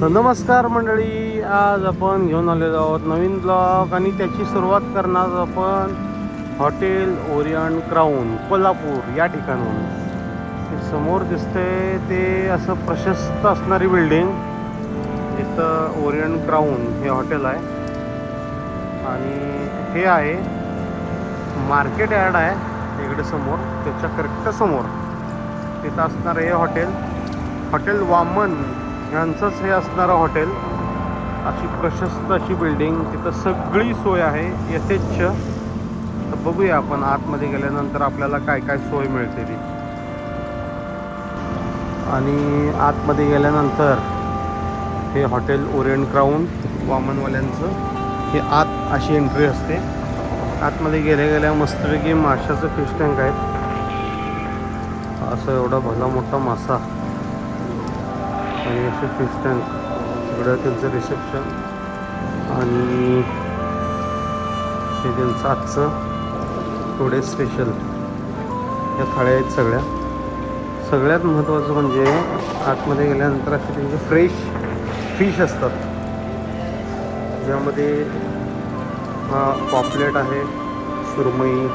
तर नमस्कार मंडळी, आज आपण घेऊन आलेलो आहोत नवीन ब्लॉग आणि त्याची सुरुवात करणार आपण हॉटेल ओरियंट क्राऊन कोल्हापूर या ठिकाणून. ते समोर दिसते ते असं प्रशस्त असणारी बिल्डिंग, इथं ओरियंट क्राऊन हे हॉटेल आहे आणि हे आहे मार्केट यार्ड आहे इकडे समोर, त्याच्या करेक्ट समोर तिथं असणारं हे हॉटेल वामन यांचंच हे असणारं हॉटेल. अशी प्रशस्त अशी बिल्डिंग, तिथं सगळी सोय आहे यथेच्छ. तर बघूया आपण आतमध्ये गेल्यानंतर आपल्याला काय काय सोय मिळते ती. आणि आतमध्ये गेल्यानंतर हे हॉटेल ओरियंट क्राऊन वामनवाल्यांचं हे आत अशी एंट्री असते. आतमध्ये गेल्या मस्तपैकी माशाचं फिश टँक आहेत. असं एवढा भला मोठा मासा आणि असे फिश टँक, इकडं त्यांचं रिसेप्शन आणि हे त्यांचं आजचं थोडे स्पेशल या थाळ्या आहेत सगळ्या. सगळ्यात महत्त्वाचं म्हणजे आतमध्ये गेल्यानंतर असे त्यांचे फ्रेश फिश असतात, ज्यामध्ये हा पॉपलेट आहे, सुरमई,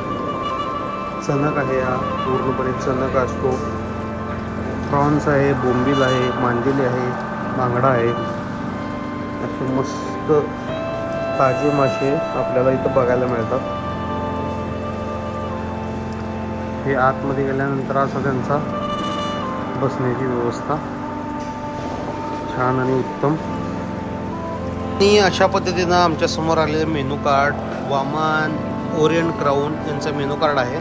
चणक आहे, हा पूर्णपणे चणक असतो, प्रॉन्स आहे, बोंबील आहे, मांदेली आहे, बांगडा आहे. असे मस्त ताजे मासे आपल्याला इथं बघायला मिळतात. हे आतमध्ये गेल्यानंतर असा त्यांचा बसण्याची व्यवस्था छान आणि उत्तम. आणि अशा पद्धतीनं आमच्या समोर आलेले menu card Vaman orient crown यांचं मेनू कार्ड आहे.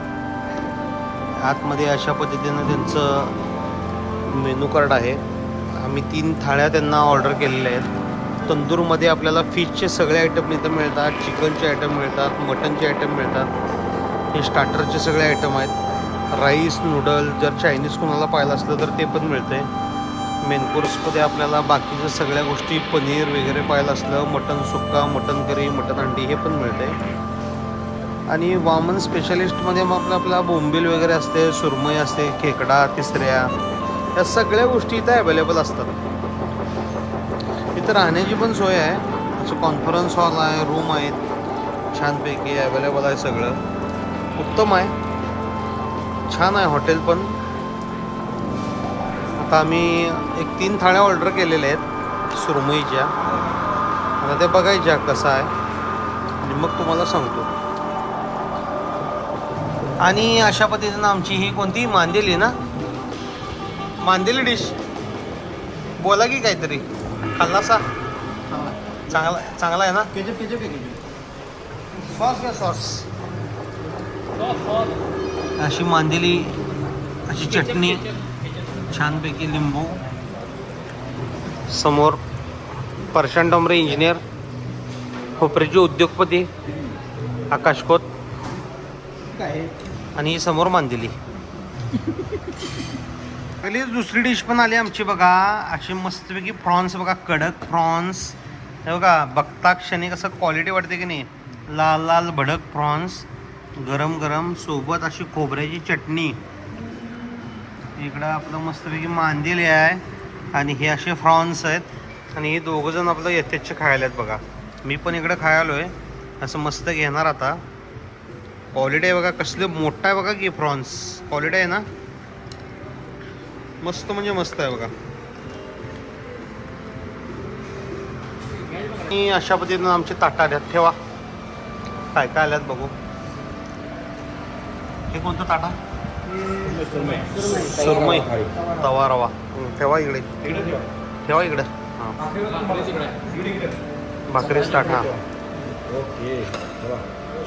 आतमध्ये अशा पद्धतीनं त्यांचं मेनू कार्ड आहे. आम्ही 3 थाळ्या त्यांना ऑर्डर केलेल्या आहेत. तंदूरमध्ये आपल्याला फिशचे सगळे आयटम इथं मिळतात, चिकनचे आयटम मिळतात, मटनचे आयटम मिळतात. हे स्टार्टरचे सगळे आयटम आहेत. राईस, नूडल, जर चायनीज कोणाला पाहिलं असलं तर ते पण मिळतं आहे. मेन कोर्समध्ये आपल्याला बाकीच्या सगळ्या गोष्टी, पनीर वगैरे पाहिलं असलं, मटन सुक्का, मटन करी, मटन अंडी हे पण मिळतं आहे. आणि वामन स्पेशलिस्टमध्ये मग आपला बोंबील वगैरे असते, सुरमई असते, खेकडा, तिसऱ्या, या सगळ्या गोष्टी इथं अवेलेबल असतात. इथं राहण्याची पण सोय आहे. असं कॉन्फरन्स हॉल आहे, रूम आहेत, छानपैकी अवेलेबल आहे. सगळं उत्तम आहे, छान आहे हॉटेल पण. आता आम्ही 3 थाळ्या ऑर्डर केलेल्या आहेत सुरमईच्या. आता ते बघायच्या कसं आहे आणि मग तुम्हाला सांगतो. आणि अशा पद्धतीनं आमची ही कोणती मांदेली ना, मांदेली डिश बोला की काहीतरी खाल्लासा. चांगला आहे ना. सॉस घ्या, सॉस. अशी मांदेली, अशी चटणी, छानपैकी लिंबू. समोर प्रशांत डोंबरे इंजिनियर, खोपरेचे उद्योगपती आकाश खोत, आणि ही समोर मांदेली. पहिली दुसरी डिश पण आली आमची बघा. अशी मस्तपैकी प्रॉन्स बघा, कडक प्रॉन्स. हे बघा, बघता क्षणी कसं क्वालिटी वाटते की नाही. लाल लाल भडक प्रॉन्स, गरम गरम, सोबत अशी खोबऱ्याची चटणी. इकडं आपलं मस्तपैकी मांदेली आहे आणि हे असे फ्रॉन्स आहेत. आणि हे दोघंजण आपलं यथेच्छ खायला आहेत बघा. मी पण इकडं खायलो आहे. असं मस्त घेणार आता. क्वालिटी आहे बघा, कसले मोठा आहे बघा की प्रॉन्स. क्वालिटी आहे ना, मस्त म्हणजे मस्त आहे बघा. आणि अशा पद्धतीनं आमचे ताटा आल्यात. ठेवा काय काय आल्यात बघू. हे कोणतं ताटा? सुरमई, तवा रवा. ठेवा इकडे, ठेवा इकडे. हां, भाकरीच ताट. हां,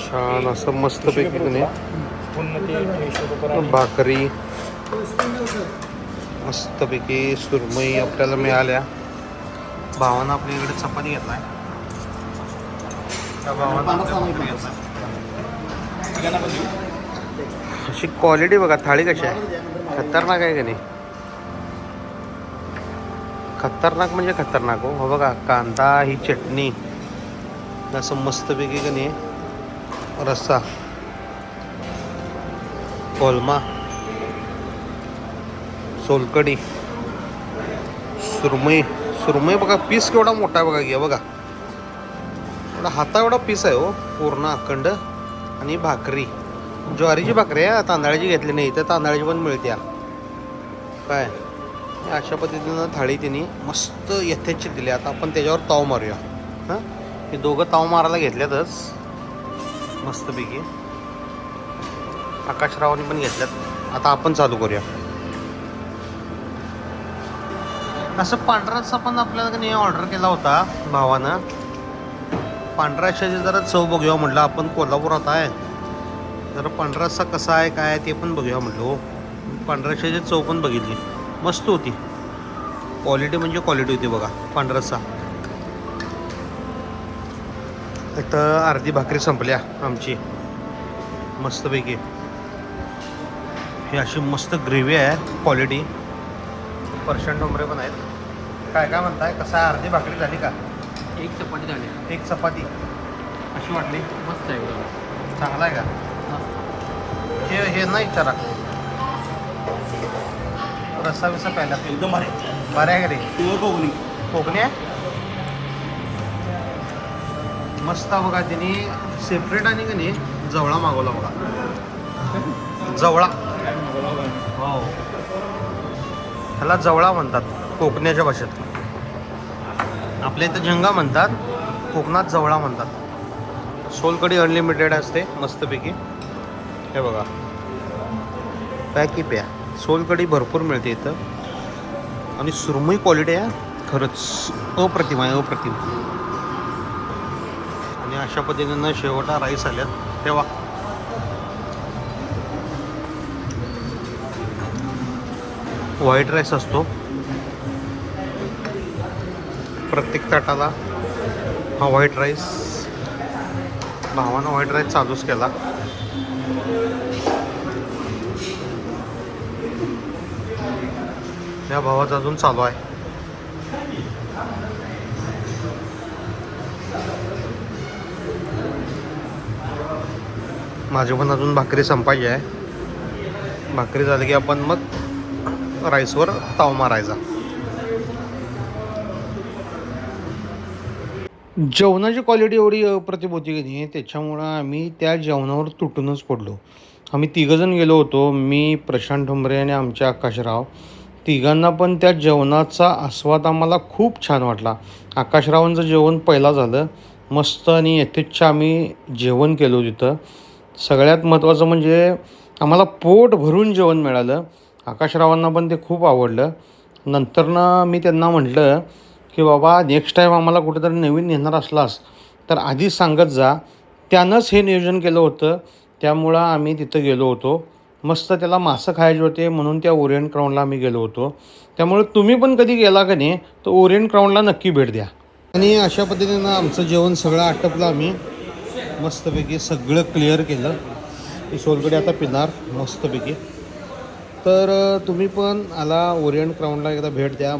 छान असं मस्तपैकी तुम्ही भाकरी, मस्तपैकी सुरमई आपल्याला मिळाल्या. भावानं आपल्या इकडे चपाती घेतलाय. त्या भावानं अशी क्वालिटी बघा. थाळी कशी आहे, खतरनाक आहे का नाही. खतरनाक म्हणजे खतरनाक हो. बघा, कांदा, ही चटणी, असं मस्तपैकी का नाही रस्सा, कोलमा, सोलकडी, सुरमई, सुरमई बघा, पीस केवढा मोठा आहे बघा, घ्या बघा, एवढा हाता एवढा पीस आहे हो पूर्ण अखंड. आणि भाकरी, ज्वारीची भाकरी आहे, तांदळाची घेतली नाही, तर तांदळाची पण मिळते काय. अशा पद्धतीनं थाळी त्यांनी मस्त यथेच्छ दिली. आता आपण त्याच्यावर ताव मारूया. हां, हे दोघं ताव मारायला घेतल्यातच मस्तपैकी. आकाशरावांनी पण घेतल्यात. आता आपण चालू करूया. असं पांढराचा पण आपल्याला नाही ऑर्डर केला होता भावानं. पांढरा रस्स्याची जरा चव बघूया म्हटलं, आपण कोल्हापुरात आहे, जरा पांढरा रस्सा कसा आहे काय ते पण बघूया म्हटलं. हो, पांढऱ्या रस्स्याची चव पण बघितली, मस्त होती. क्वालिटी म्हणजे क्वालिटी होती बघा पांढरा रस्सा. इथं अर्धी भाकरी संपल्या आमची मस्तपैकी. ही अशी मस्त ग्रेव्ही आहे, क्वालिटी. पर्शन डोंबरे पण आहेत. काय काय म्हणताय, कसं आहे, अर्धी भाकरी झाली का? एक चपाती झाली. एक चपाती अशी वाटली? मस्त आहे एकदम. चांगला आहे का? मस्त. हे नाही विचारा, रस्सा बिस्सा प्यायला एकदम भारी. बरं आहे का रे? प्युअर कोकणी. कोकणी आहे मस्त. बघा त्यांनी सेपरेट आणि का नाही जवळा मागवला बघा. जवळा, हो, ह्याला जवळा म्हणतात कोकणाच्या भाषेत. आपल्या इथं झंगा म्हणतात, कोकणात जवळा म्हणतात. सोलकढी अनलिमिटेड असते मस्तपैकी. हे बघा, पॅकी प्या, सोलकढी भरपूर मिळते इथं. आणि सुरमई क्वालिटी आहे खरंच, अप्रतिम आहे, अप्रतिम. आणि अशा पद्धतीनं शेवटा राईस आल्यात तेव्हा. व्हाईट राईस असतो प्रत्येक ताटाला. हा व्हाईट राईस, भावानं व्हाईट राईस चालूच केला. या भावाचा अजून चालू आहे. माझी पण अजून भाकरी संपायची आहे. भाकरी झाली की आपण मग राईसवर ताव मारायचा. जेवणाची क्वालिटी एवढी अप्रतिम होती की नाही, त्याच्यामुळं आम्ही त्या जेवणावर तुटूनच पडलो. आम्ही तिघंजण गेलो होतो, मी, प्रशांत ठोंबरे आणि आमचे आकाशराव. तिघांना पण त्या जेवणाचा आस्वाद आम्हाला खूप छान वाटला. आकाशरावांचं जेवण पहिला झालं मस्त आणि यथेच्छ आम्ही जेवण केलो तिथं. सगळ्यात महत्त्वाचं म्हणजे आम्हाला पोट भरून जेवण मिळालं. आकाशरावांना पण ते खूप आवडलं. नंतरनं मी त्यांना म्हटलं की बाबा नेक्स्ट टाईम आम्हाला कुठेतरी नवीन नेणार असलास तर आधीच सांगत जा. त्यानंच हे नियोजन केलं होतं, त्यामुळं आम्ही तिथं गेलो होतो. मस्त त्याला मासं खायचे होते म्हणून त्या ओरिएंट क्राऊनला आम्ही गेलो होतो. त्यामुळे तुम्ही पण कधी गेला का नाही तर ओरिएंट क्राऊनला नक्की भेट द्या. आणि अशा पद्धतीनं आमचं जेवण सगळं आटपलं. आम्ही मस्तपैकी सगळं क्लिअर केलं. ही सोलकढी आता पिणार मस्तपैकी. तर तुम्ही पण आला ओरिएंट क्राऊनला एकदा भेट द्या.